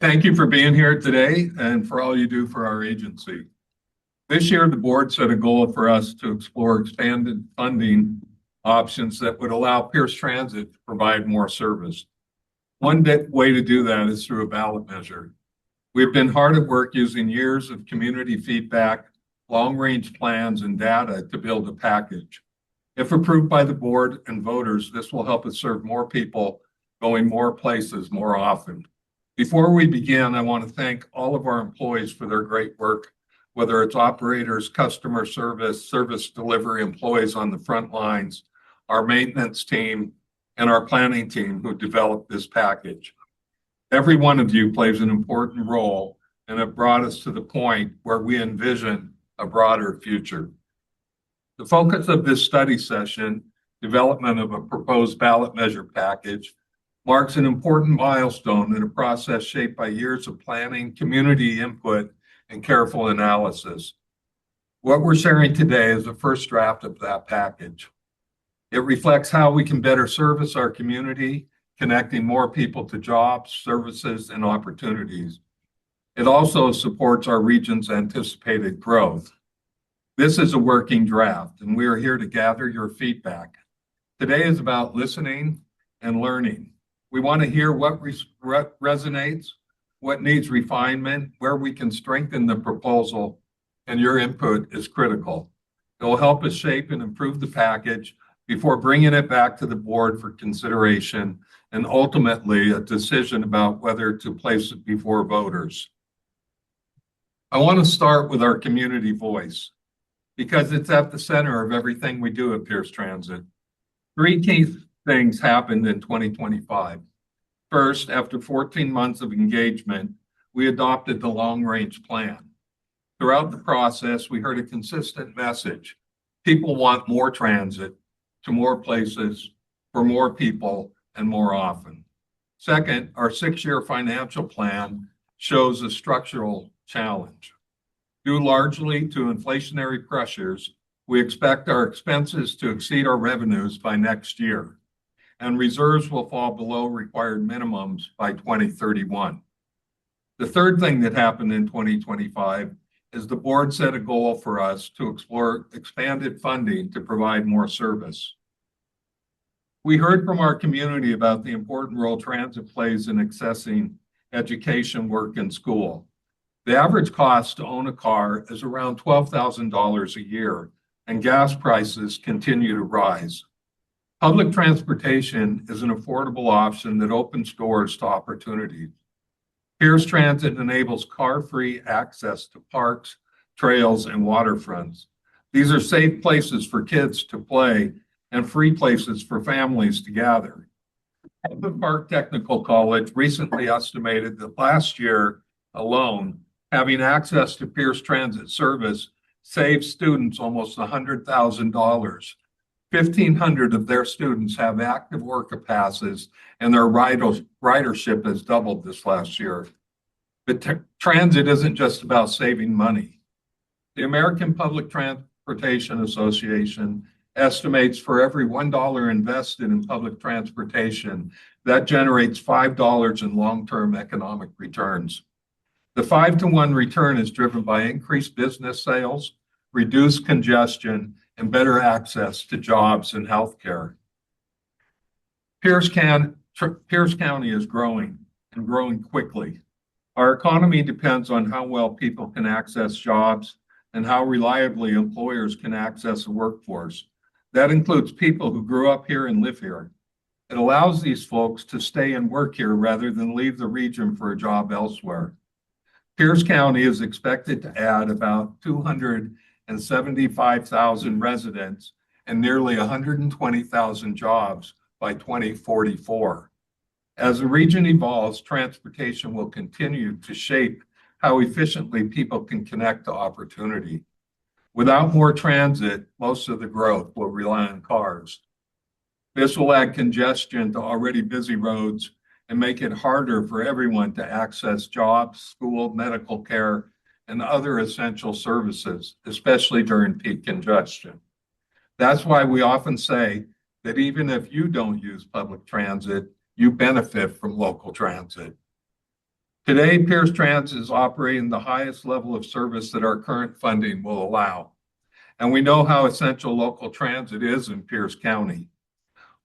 Thank you for being here today and for all you do for our agency. This year, the board set a goal for us to explore expanded funding options that would allow Pierce Transit to provide more service. One way to do that is through a ballot measure. We've been hard at work using years of community feedback, long-range plans, and data to build a package. If approved by the board and voters, this will help us serve more people, going more places more often. Before we begin, I want to thank all of our employees for their great work, whether it's operators, customer service, service delivery employees on the front lines, our maintenance team, and our planning team who developed this package. Every one of you plays an important role and have brought us to the point where we envision a broader future. The focus of this study session, development of a proposed ballot measure package, marks an important milestone in a process shaped by years of planning, community input, and careful analysis. What we're sharing today is the first draft of that package. It reflects how we can better service our community, connecting more people to jobs, services, and opportunities. It also supports our region's anticipated growth. This is a working draft, and we are here to gather your feedback. Today is about listening and learning. We want to hear what resonates, what needs refinement, where we can strengthen the proposal, and your input is critical. It will help us shape and improve the package before bringing it back to the board for consideration and ultimately a decision about whether to place it before voters. I want to start with our community voice because it's at the center of everything we do at Pierce Transit. Three key things happened in 2025. First, after 14 months of engagement, we adopted the long-range plan. Throughout the process, we heard a consistent message. People want more transit to more places, for more people, and more often. Second, our 6-year financial plan shows a structural challenge. Due largely to inflationary pressures, we expect our expenses to exceed our revenues by next year, and reserves will fall below required minimums by 2031. The third thing that happened in 2025 is the board set a goal for us to explore expanded funding to provide more service. We heard from our community about the important role transit plays in accessing education, work, and school. The average cost to own a car is around $12,000 a year, and gas prices continue to rise. Public transportation is an affordable option that opens doors to opportunity. Pierce Transit enables car-free access to parks, trails, and waterfronts. These are safe places for kids to play and free places for families to gather. Highland Park Technical College recently estimated that last year alone, having access to Pierce Transit service saved students almost $100,000. 1,500 of their students have active work passes, and their ridership has doubled this last year. But transit isn't just about saving money. The American Public Transportation Association estimates for every $1 invested in public transportation, that generates $5 in long-term economic returns. The 5-to-1 return is driven by increased business sales, reduced congestion, and better access to jobs and healthcare. Pierce County is growing and growing quickly. Our economy depends on how well people can access jobs and how reliably employers can access a workforce. That includes people who grew up here and live here. It allows these folks to stay and work here rather than leave the region for a job elsewhere. Pierce County is expected to add about 275,000 residents and nearly 120,000 jobs by 2044. As the region evolves, transportation will continue to shape how efficiently people can connect to opportunity. Without more transit, most of the growth will rely on cars. This will add congestion to already busy roads and make it harder for everyone to access jobs, school, medical care, and other essential services, especially during peak congestion. That's why we often say that even if you don't use public transit, you benefit from local transit. Today, Pierce Transit is operating the highest level of service that our current funding will allow. And we know how essential local transit is in Pierce County.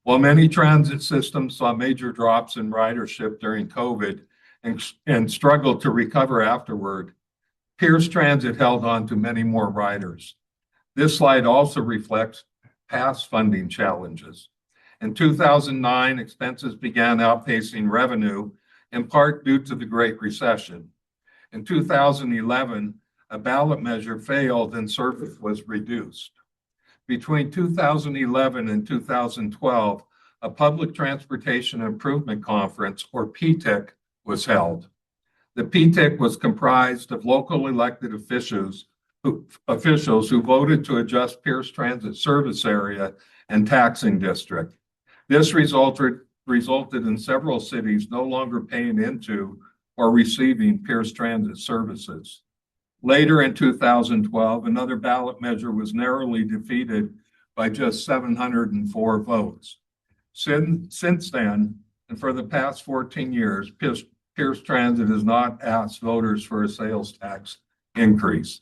While many transit systems saw major drops in ridership during COVID and struggled to recover afterward, Pierce Transit held on to many more riders. This slide also reflects past funding challenges. In 2009, expenses began outpacing revenue, in part due to the Great Recession. In 2011, a ballot measure failed and service was reduced. Between 2011 and 2012, a Public Transportation Improvement Conference, or PTIC, was held. The PTIC was comprised of local elected officials who voted to adjust Pierce Transit service area and taxing district. This resulted in several cities no longer paying into or receiving Pierce Transit services. Later in 2012, another ballot measure was narrowly defeated by just 704 votes. Since then, and for the past 14 years, Pierce Transit has not asked voters for a sales tax increase.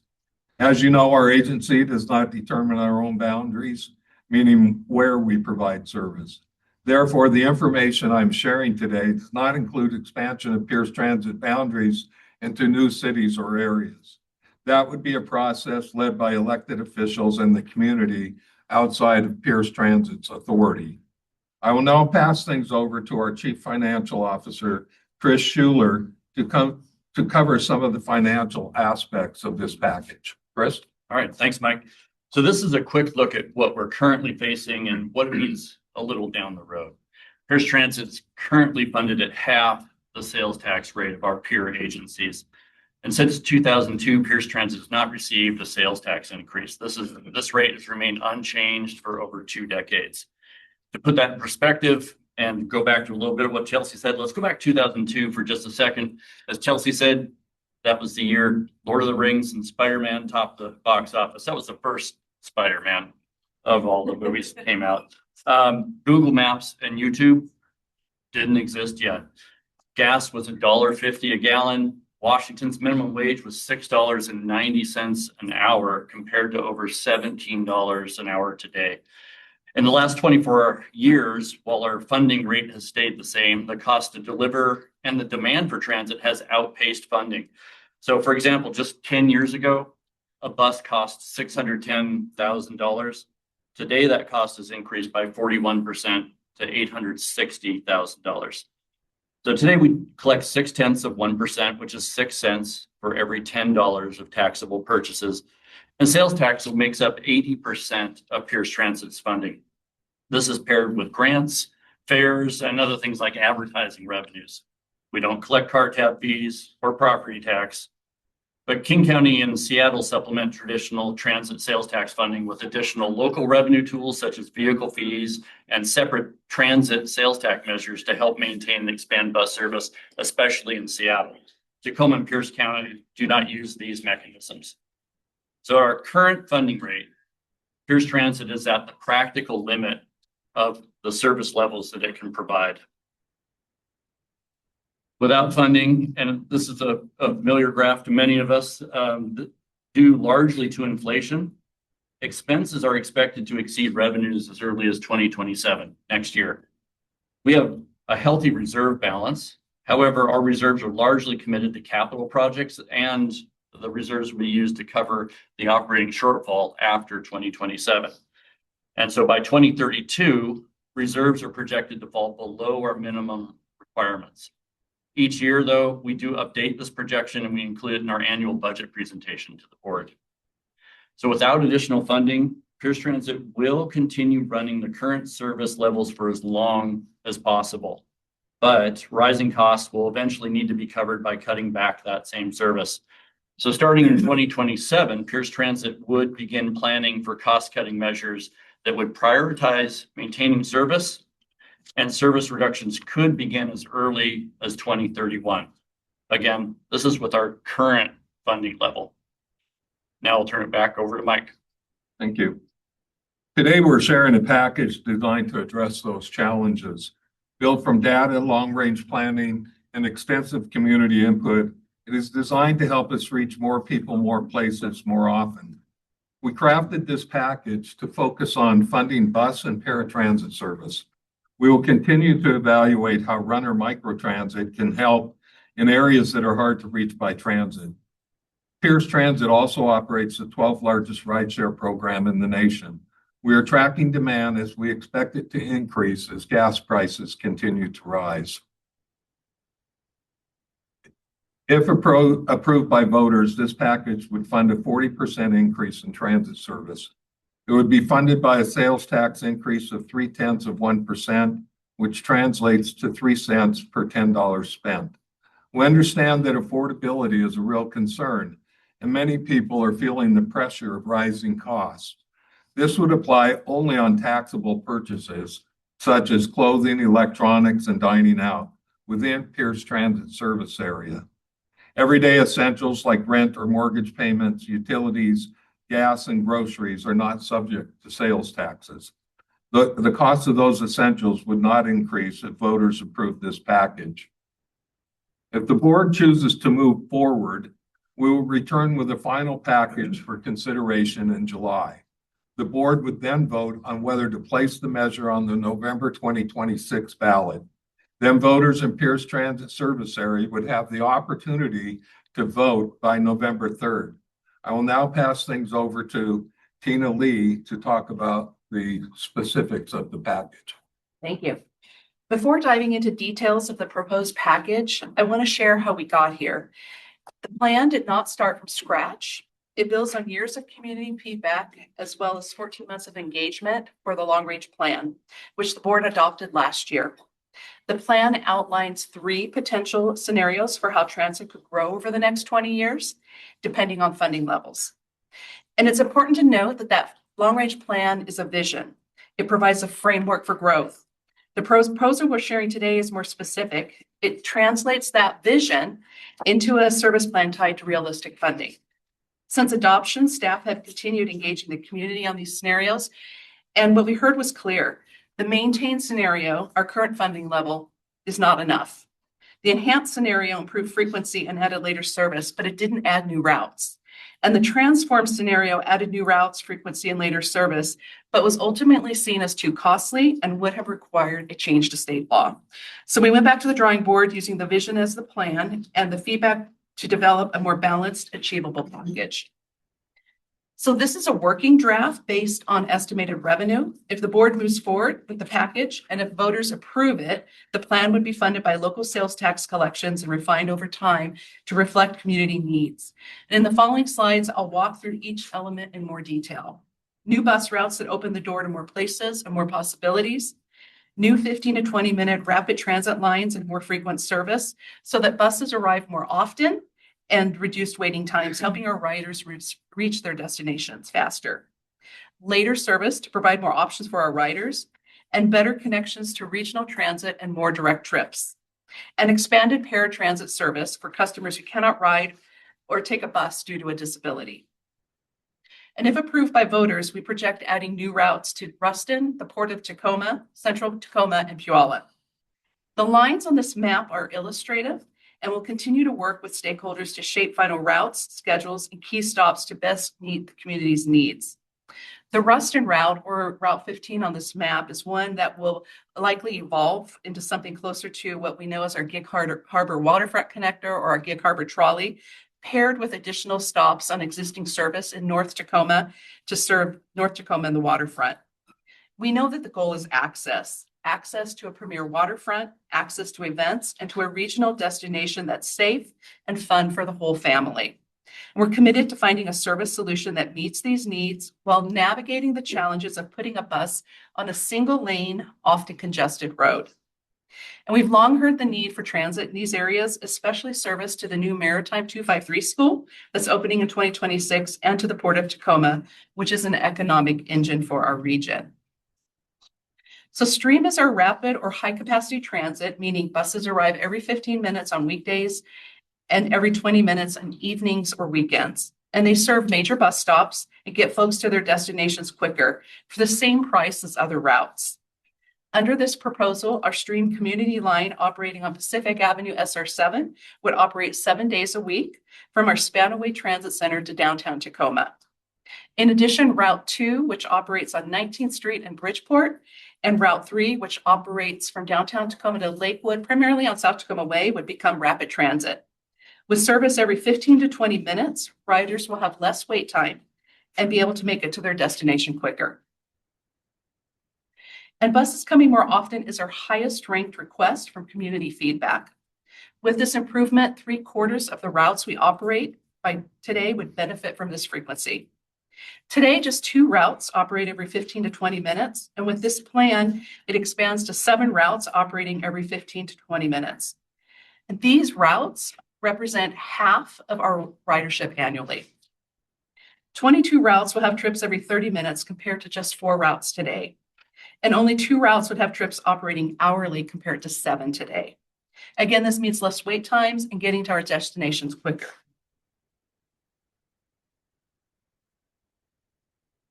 As you know, our agency does not determine our own boundaries, meaning where we provide service. Therefore, the information I'm sharing today does not include expansion of Pierce Transit boundaries into new cities or areas. That would be a process led by elected officials in the community outside of Pierce Transit's authority. I will now pass things over to our Chief Financial Officer, Chris Schuler, to cover some of the financial aspects of this package. Chris? All right, thanks, Mike. So this is a quick look at what we're currently facing and what it means a little down the road. Pierce Transit is currently funded at half the sales tax rate of our peer agencies. And since 2002, Pierce Transit has not received a sales tax increase. This rate has remained unchanged for over 2 decades. To put that in perspective and go back to a little bit of what Chelsea said, let's go back to 2002 for just a second. As Chelsea said, that was the year Lord of the Rings and Spider-Man topped the box office. That was the first Spider-Man of all the movies that came out. Google Maps and YouTube didn't exist yet. Gas was $1.50 a gallon. Washington's minimum wage was $6.90 an hour compared to over $17 an hour today. In the last 24 years, while our funding rate has stayed the same, the cost to deliver and the demand for transit has outpaced funding. So, for example, just 10 years ago, a bus cost $610,000. Today, that cost has increased by 41% to $860,000. So today we collect 0.6%, which is 6 cents for every $10 of taxable purchases. And sales tax makes up 80% of Pierce Transit's funding. This is paired with grants, fares, and other things like advertising revenues. We don't collect car tab fees or property tax, but King County and Seattle supplement traditional transit sales tax funding with additional local revenue tools such as vehicle fees and separate transit sales tax measures to help maintain and expand bus service, especially in Seattle. Tacoma and Pierce County do not use these mechanisms. So our current funding rate, Pierce Transit is at the practical limit of the service levels that it can provide. Without funding, and this is a familiar graph to many of us, due largely to inflation, expenses are expected to exceed revenues as early as 2027, next year. We have a healthy reserve balance. However, our reserves are largely committed to capital projects, and the reserves will be used to cover the operating shortfall after 2027. And so by 2032, reserves are projected to fall below our minimum requirements. Each year, though, we do update this projection and we include it in our annual budget presentation to the board. So without additional funding, Pierce Transit will continue running the current service levels for as long as possible. But rising costs will eventually need to be covered by cutting back that same service. So starting in 2027, Pierce Transit would begin planning for cost-cutting measures that would prioritize maintaining service, and service reductions could begin as early as 2031. Again, this is with our current funding level. Now I'll turn it back over to Mike. Thank you. Today, we're sharing a package designed to address those challenges. Built from data, long-range planning, and extensive community input, it is designed to help us reach more people, more places, more often. We crafted this package to focus on funding bus and paratransit service. We will continue to evaluate how runner microtransit can help in areas that are hard to reach by transit. Pierce Transit also operates the 12th largest rideshare program in the nation. We are tracking demand as we expect it to increase as gas prices continue to rise. If approved by voters, this package would fund a 40% increase in transit service. It would be funded by a sales tax increase of 0.3%, which translates to 3 cents per $10 spent. We understand that affordability is a real concern, and many people are feeling the pressure of rising costs. This would apply only on taxable purchases, such as clothing, electronics, and dining out within Pierce Transit service area. Everyday essentials like rent or mortgage payments, utilities, gas, and groceries are not subject to sales taxes. The cost of those essentials would not increase if voters approve this package. If the board chooses to move forward, we will return with a final package for consideration in July. The board would then vote on whether to place the measure on the November 2026 ballot. Then voters in Pierce Transit service area would have the opportunity to vote by November 3rd. I will now pass things over to Tina Lee to talk about the specifics of the package. Thank you. Before diving into details of the proposed package, I want to share how we got here. The plan did not start from scratch. It builds on years of community feedback as well as 14 months of engagement for the long-range plan, which the board adopted last year. The plan outlines 3 potential scenarios for how transit could grow over the next 20 years, depending on funding levels. And it's important to note that that long-range plan is a vision. It provides a framework for growth. The proposal we're sharing today is more specific. It translates that vision into a service plan tied to realistic funding. Since adoption, staff have continued engaging the community on these scenarios, and what we heard was clear. The maintained scenario, our current funding level, is not enough. The enhanced scenario improved frequency and added later service, but it didn't add new routes. And the transformed scenario added new routes, frequency, and later service, but was ultimately seen as too costly and would have required a change to state law. So we went back to the drawing board using the vision as the plan and the feedback to develop a more balanced, achievable package. So this is a working draft based on estimated revenue. If the board moves forward with the package and if voters approve it, the plan would be funded by local sales tax collections and refined over time to reflect community needs. And in the following slides, I'll walk through each element in more detail. New bus routes that open the door to more places and more possibilities. New 15 to 20 minute rapid transit lines and more frequent service so that buses arrive more often and reduced waiting times, helping our riders reach their destinations faster. Later service to provide more options for our riders and better connections to regional transit and more direct trips. An expanded paratransit service for customers who cannot ride or take a bus due to a disability. And if approved by voters, we project adding new routes to Ruston, the Port of Tacoma, Central Tacoma, and Puyallup. The lines on this map are illustrative, and we'll continue to work with stakeholders to shape final routes, schedules, and key stops to best meet the community's needs. The Ruston route, or Route 15 on this map, is one that will likely evolve into something closer to what we know as our Gig Harbor Waterfront Connector or our Gig Harbor Trolley, paired with additional stops on existing service in North Tacoma to serve North Tacoma and the waterfront. We know that the goal is access to a premier waterfront, access to events, and to a regional destination that's safe and fun for the whole family. We're committed to finding a service solution that meets these needs while navigating the challenges of putting a bus on a single lane, often congested road. And we've long heard the need for transit in these areas, especially service to the new Maritime 253 school that's opening in 2026 and to the Port of Tacoma, which is an economic engine for our region. So STREAM is our rapid or high capacity transit, meaning buses arrive every 15 minutes on weekdays and every 20 minutes on evenings or weekends. And they serve major bus stops and get folks to their destinations quicker for the same price as other routes. Under this proposal, our Stream Community Line operating on Pacific Avenue SR7 would operate 7 days a week from our Spanaway Transit Center to downtown Tacoma. In addition, Route 2, which operates on 19th Street in Bridgeport, and Route 3, which operates from downtown Tacoma to Lakewood, primarily on South Tacoma Way, would become rapid transit. With service every 15 to 20 minutes, riders will have less wait time and be able to make it to their destination quicker. And buses coming more often is our highest ranked request from community feedback. With this improvement, 3/4 of the routes we operate by today would benefit from this frequency. Today, just 2 routes operate every 15 to 20 minutes. And with this plan, it expands to 7 routes operating every 15 to 20 minutes. And these routes represent half of our ridership annually. 22 routes will have trips every 30 minutes compared to just 4 routes today. And only 2 routes would have trips operating hourly compared to 7 today. Again, this means less wait times and getting to our destinations quicker.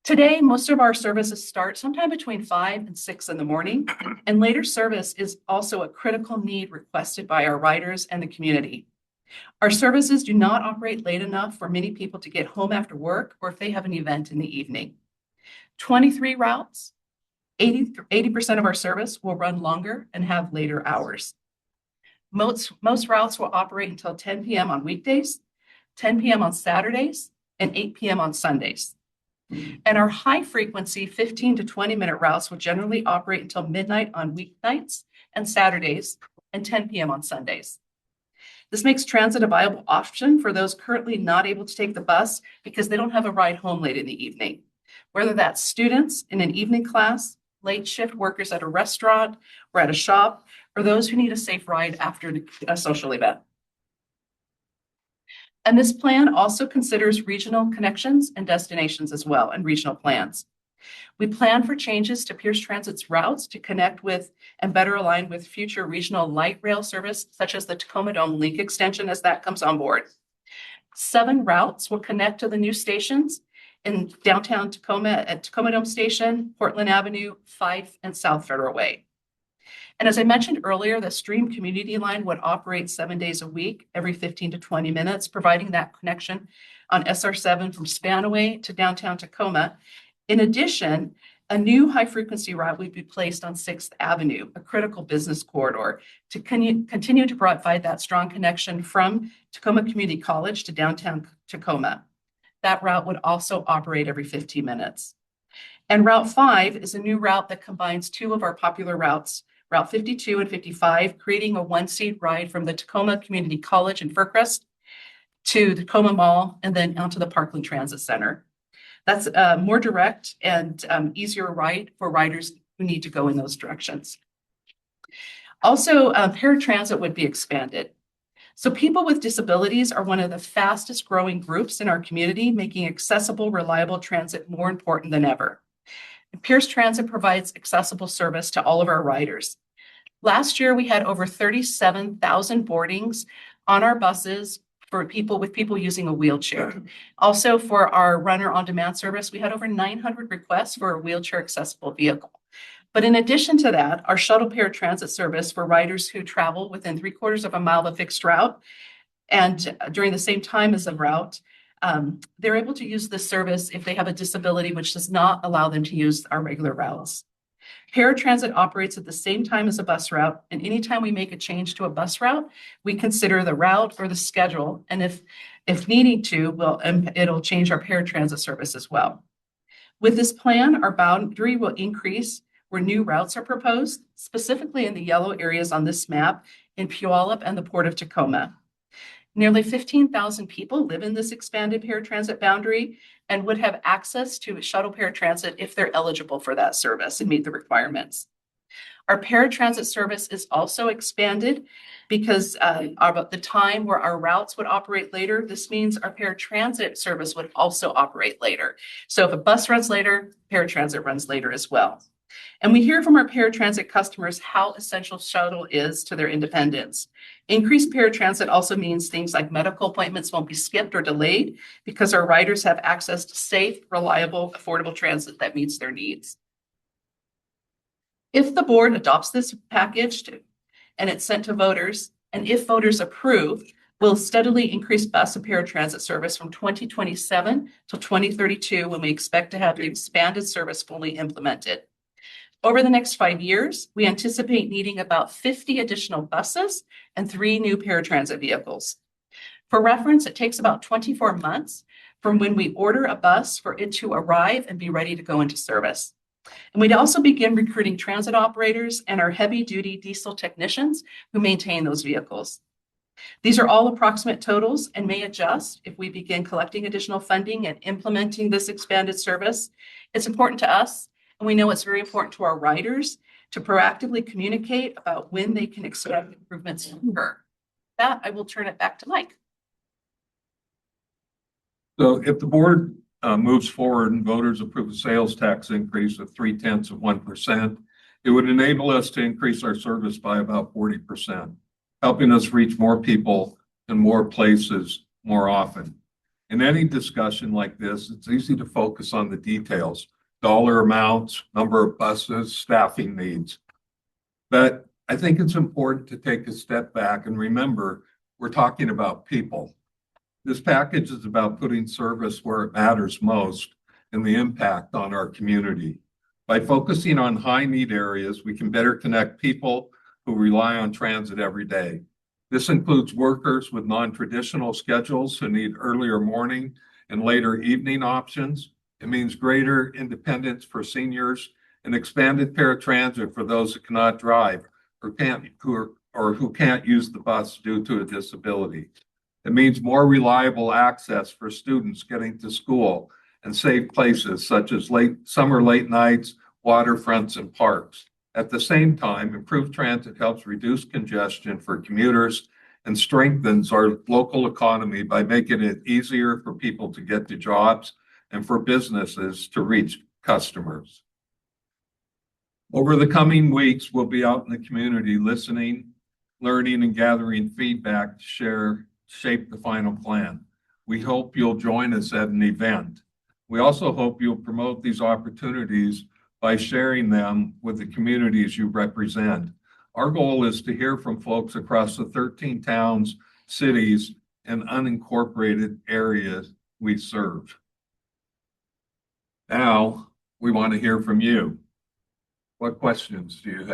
Today, most of our services start sometime between 5 and 6 in the morning, and later service is also a critical need requested by our riders and the community. Our services do not operate late enough for many people to get home after work or if they have an event in the evening. 23 routes, 80% of our service will run longer and have later hours. Most routes will operate until 10 p.m. on weekdays, 10 p.m. on Saturdays, and 8 p.m. on Sundays. And our high frequency 15 to 20 minute routes will generally operate until midnight on weeknights and Saturdays and 10 p.m. on Sundays. This makes transit a viable option for those currently not able to take the bus because they don't have a ride home late in the evening. Whether that's students in an evening class, late shift workers at a restaurant or at a shop, or those who need a safe ride after a social event. And this plan also considers regional connections and destinations as well, and regional plans. We plan for changes to Pierce Transit's routes to connect with and better align with future regional light rail service, such as the Tacoma Dome Link extension as that comes on board. 7 routes will connect to the new stations in downtown Tacoma at Tacoma Dome Station, Portland Avenue, Fife, and South Federal Way. And as I mentioned earlier, the Stream Community Line would operate 7 days a week, every 15 to 20 minutes, providing that connection on SR7 from Spanaway to downtown Tacoma. In addition, a new high-frequency route would be placed on 6th Avenue, a critical business corridor, to continue to provide that strong connection from Tacoma Community College to downtown Tacoma. That route would also operate every 15 minutes. And Route 5 is a new route that combines 2 of our popular routes, Route 52 and 55, creating a 1-seat ride from the Tacoma Community College in Fircrest to the Tacoma Mall and then onto the Parkland Transit Center. That's a more direct and easier ride for riders who need to go in those directions. Also, paratransit would be expanded. So people with disabilities are one of the fastest growing groups in our community, making accessible, reliable transit more important than ever. Pierce Transit provides accessible service to all of our riders. Last year, we had over 37,000 boardings on our buses for people using a wheelchair. Also, for our runner on demand service, we had over 900 requests for a wheelchair accessible vehicle. But in addition to that, our shuttle paratransit service for riders who travel within 3/4 of a mile of a fixed route and during the same time as a route, they're able to use this service if they have a disability which does not allow them to use our regular routes. Paratransit operates at the same time as a bus route, and anytime we make a change to a bus route, we consider the route or the schedule, and if needing to, it'll change our paratransit service as well. With this plan, our boundary will increase where new routes are proposed, specifically in the yellow areas on this map in Puyallup and the Port of Tacoma. Nearly 15,000 people live in this expanded paratransit boundary and would have access to shuttle paratransit if they're eligible for that service and meet the requirements. Our paratransit service is also expanded because about the time where our routes would operate later, this means our paratransit service would also operate later. So if a bus runs later, paratransit runs later as well. And we hear from our paratransit customers how essential shuttle is to their independence. Increased paratransit also means things like medical appointments won't be skipped or delayed because our riders have access to safe, reliable, affordable transit that meets their needs. If the board adopts this package and it's sent to voters, and if voters approve, we'll steadily increase bus and paratransit service from 2027 till 2032, when we expect to have the expanded service fully implemented. Over the next 5 years, we anticipate needing about 50 additional buses and 3 new paratransit vehicles. For reference, it takes about 24 months from when we order a bus for it to arrive and be ready to go into service. And we'd also begin recruiting transit operators and our heavy-duty diesel technicians who maintain those vehicles. These are all approximate totals and may adjust if we begin collecting additional funding and implementing this expanded service. It's important to us, and we know it's very important to our riders, to proactively communicate about when they can expect improvements to occur. That, I will turn it back to Mike. So if the board moves forward and voters approve a sales tax increase of 0.3%, it would enable us to increase our service by about 40%, helping us reach more people in more places more often. In any discussion like this, it's easy to focus on the details, dollar amounts, number of buses, staffing needs. But I think it's important to take a step back and remember we're talking about people. This package is about putting service where it matters most and the impact on our community. By focusing on high need areas, we can better connect people who rely on transit every day. This includes workers with non-traditional schedules who need earlier morning and later evening options. It means greater independence for seniors and expanded paratransit for those who cannot drive or who can't use the bus due to a disability. It means more reliable access for students getting to school and safe places such as summer late nights, waterfronts, and parks. At the same time, improved transit helps reduce congestion for commuters and strengthens our local economy by making it easier for people to get to jobs and for businesses to reach customers. Over the coming weeks, we'll be out in the community listening, learning, and gathering feedback to shape the final plan. We hope you'll join us at an event. We also hope you'll promote these opportunities by sharing them with the communities you represent. Our goal is to hear from folks across the 13 towns, cities, and unincorporated areas we serve. Now, we want to hear from you. What questions do you have?